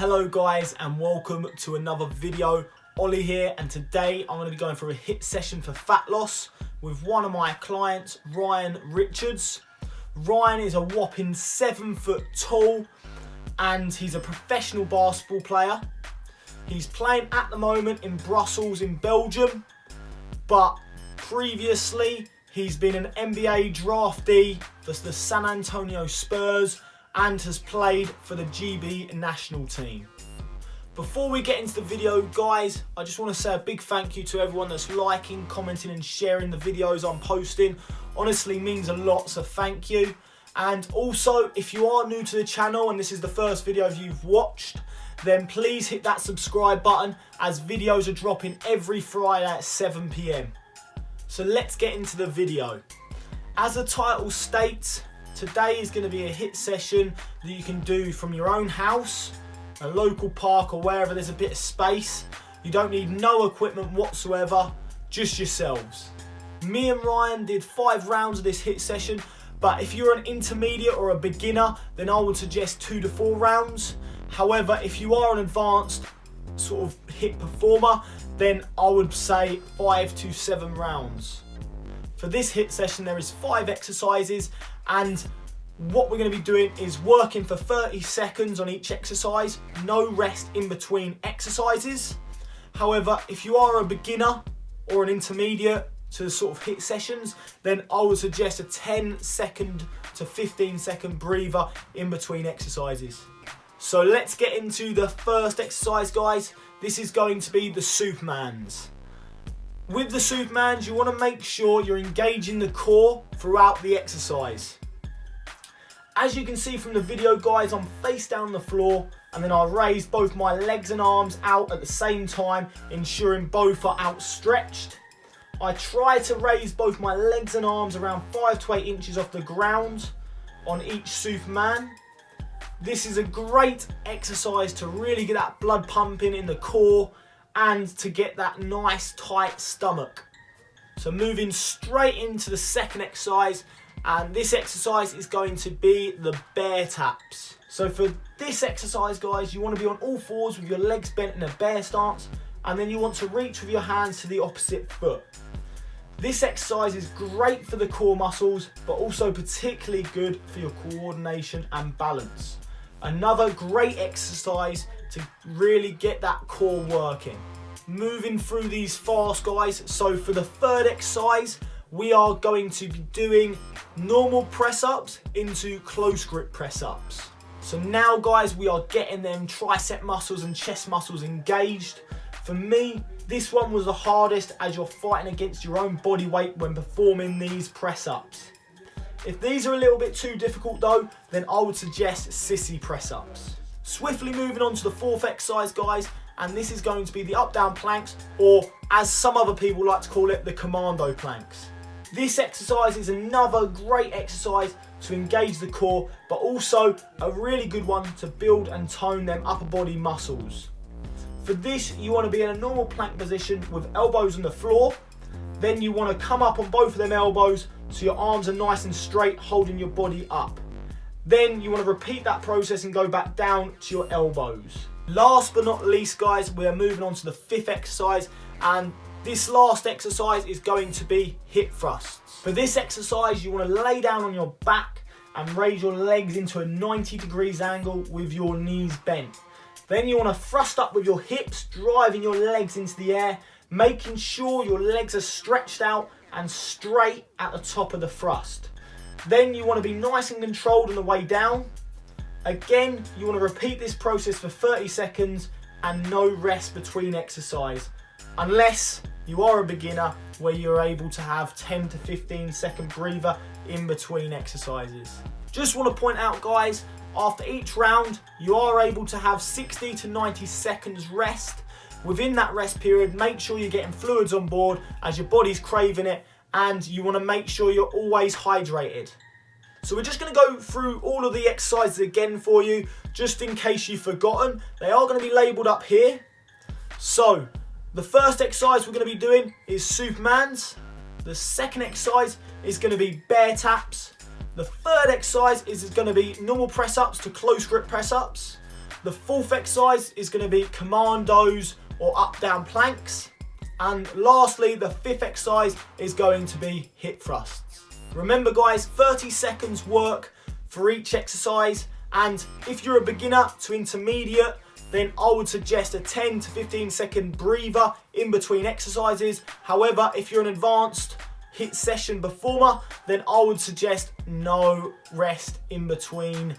Hello guys and welcome to another video. Ollie here, and today I'm going to be going for a HIIT session for fat loss with one of my clients, Ryan Richards. Ryan is a whopping 7 foot tall and he's a professional basketball player. He's playing at the moment in Brussels in Belgium, but previously he's been an NBA draftee for the San Antonio Spurs and has played for the GB national team. Before we get into the video, guys, I just want to say a big thank you to everyone that's liking, commenting and sharing the videos I'm posting. Honestly means a lot, so thank you. And also, if you are new to the channel and this is the first video you've watched, then please hit that subscribe button as videos are dropping every Friday at 7 PM. So let's get into the video. As the title states, today is going to be a HIIT session that you can do from your own house, a local park or wherever there's a bit of space. You don't need no equipment whatsoever, just yourselves. Me and Ryan did 5 rounds of this HIIT session, but if you're an intermediate or a beginner, then I would suggest 2 to 4 rounds. However, if you are an advanced sort of HIIT performer, then I would say 5 to 7 rounds. For this HIIT session, there is 5 exercises, and what we're going to be doing is working for 30 seconds on each exercise, no rest in between exercises. However, if you are a beginner or an intermediate to the sort of HIIT sessions, then I would suggest a 10-second to 15-second breather in between exercises. So let's get into the first exercise, guys. This is going to be the Supermans. With the Supermans, you want to make sure you're engaging the core throughout the exercise. As you can see from the video, guys, I'm face down on the floor and then I raise both my legs and arms out at the same time, ensuring both are outstretched. I try to raise both my legs and arms around 5 to 8 inches off the ground on each Superman. This is a great exercise to really get that blood pumping in the core and to get that nice tight stomach. So moving straight into the second exercise, and this exercise is going to be the bear taps. So for this exercise, guys, you want to be on all fours with your legs bent in a bear stance, and then you want to reach with your hands to the opposite foot. This exercise is great for the core muscles, but also particularly good for your coordination and balance. Another great exercise to really get that core working. Moving through these fast, guys. So for the third exercise, we are going to be doing normal press ups into close grip press ups. So now, guys, we are getting them tricep muscles and chest muscles engaged. For me, this one was the hardest as you're fighting against your own body weight when performing these press ups. If these are a little bit too difficult though, then I would suggest sissy press ups. Swiftly moving on to the fourth exercise, guys, and this is going to be the up down planks, or as some other people like to call it, the Commando planks. This exercise is another great exercise to engage the core, but also a really good one to build and tone them upper body muscles. For this, you want to be in a normal plank position with elbows on the floor. Then you want to come up on both of them elbows so your arms are nice and straight, holding your body up. Then you want to repeat that process and go back down to your elbows. Last but not least, guys, we are moving on to the fifth exercise, and this last exercise is going to be hip thrusts. For this exercise, you want to lay down on your back and raise your legs into a 90 degrees angle with your knees bent. Then you want to thrust up with your hips, driving your legs into the air, making sure your legs are stretched out and straight at the top of the thrust. Then you want to be nice and controlled on the way down. Again, you want to repeat this process for 30 seconds and no rest between exercise, unless you are a beginner where you're able to have 10 to 15 second breather in between exercises. Just want to point out, guys, after each round, you are able to have 60 to 90 seconds rest. Within that rest period, make sure you're getting fluids on board as your body's craving it, and you want to make sure you're always hydrated. So we're just going to go through all of the exercises again for you, just in case you've forgotten. They are going to be labelled up here. So the first exercise we're going to be doing is Supermans. The second exercise is going to be bear taps. The third exercise is going to be normal press ups to close grip press ups. The fourth exercise is going to be commandos or up-down planks. And lastly, the fifth exercise is going to be hip thrusts. Remember guys, 30 seconds work for each exercise. And if you're a beginner to intermediate, then I would suggest a 10 to 15 second breather in between exercises. However, if you're an advanced HIIT session performer, then I would suggest no rest in between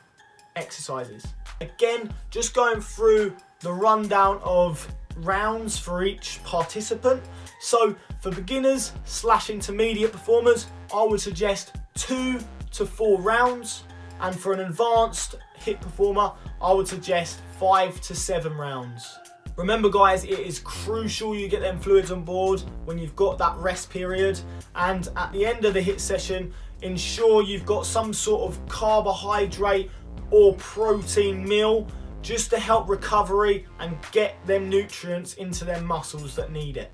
exercises. Again, just going through the rundown of rounds for each participant. So for beginners / intermediate performers, I would suggest 2 to 4 rounds. And for an advanced HIIT performer, I would suggest 5 to 7 rounds. Remember guys, it is crucial you get them fluids on board when you've got that rest period. And at the end of the HIIT session, ensure you've got some sort of carbohydrate or protein meal just to help recovery and get them nutrients into their muscles that need it.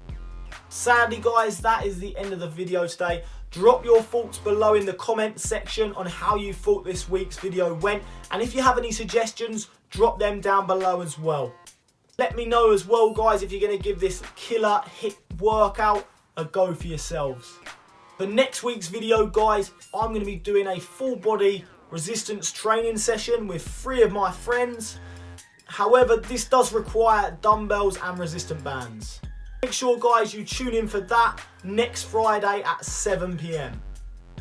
Sadly guys, that is the end of the video today. Drop your thoughts below in the comment section on how you thought this week's video went. And if you have any suggestions, drop them down below as well. Let me know as well guys if you're going to give this killer HIIT workout a go for yourselves. For next week's video guys, I'm going to be doing a full body resistance training session with 3 of my friends. However, this does require dumbbells and resistant bands. Make sure guys you tune in for that next Friday at 7 PM.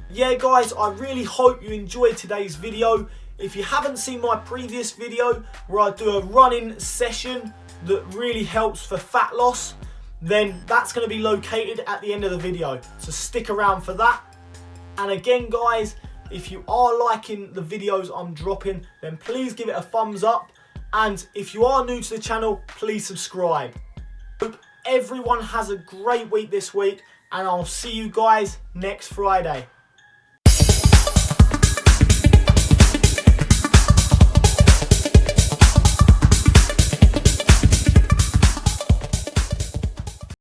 Yeah guys, I really hope you enjoyed today's video. If you haven't seen my previous video where I do a running session that really helps for fat loss, then that's going to be located at the end of the video. So stick around for that. And again guys, if you are liking the videos I'm dropping, then please give it a thumbs up. And if you are new to the channel, please subscribe. Hope everyone has a great week this week, and I'll see you guys next Friday.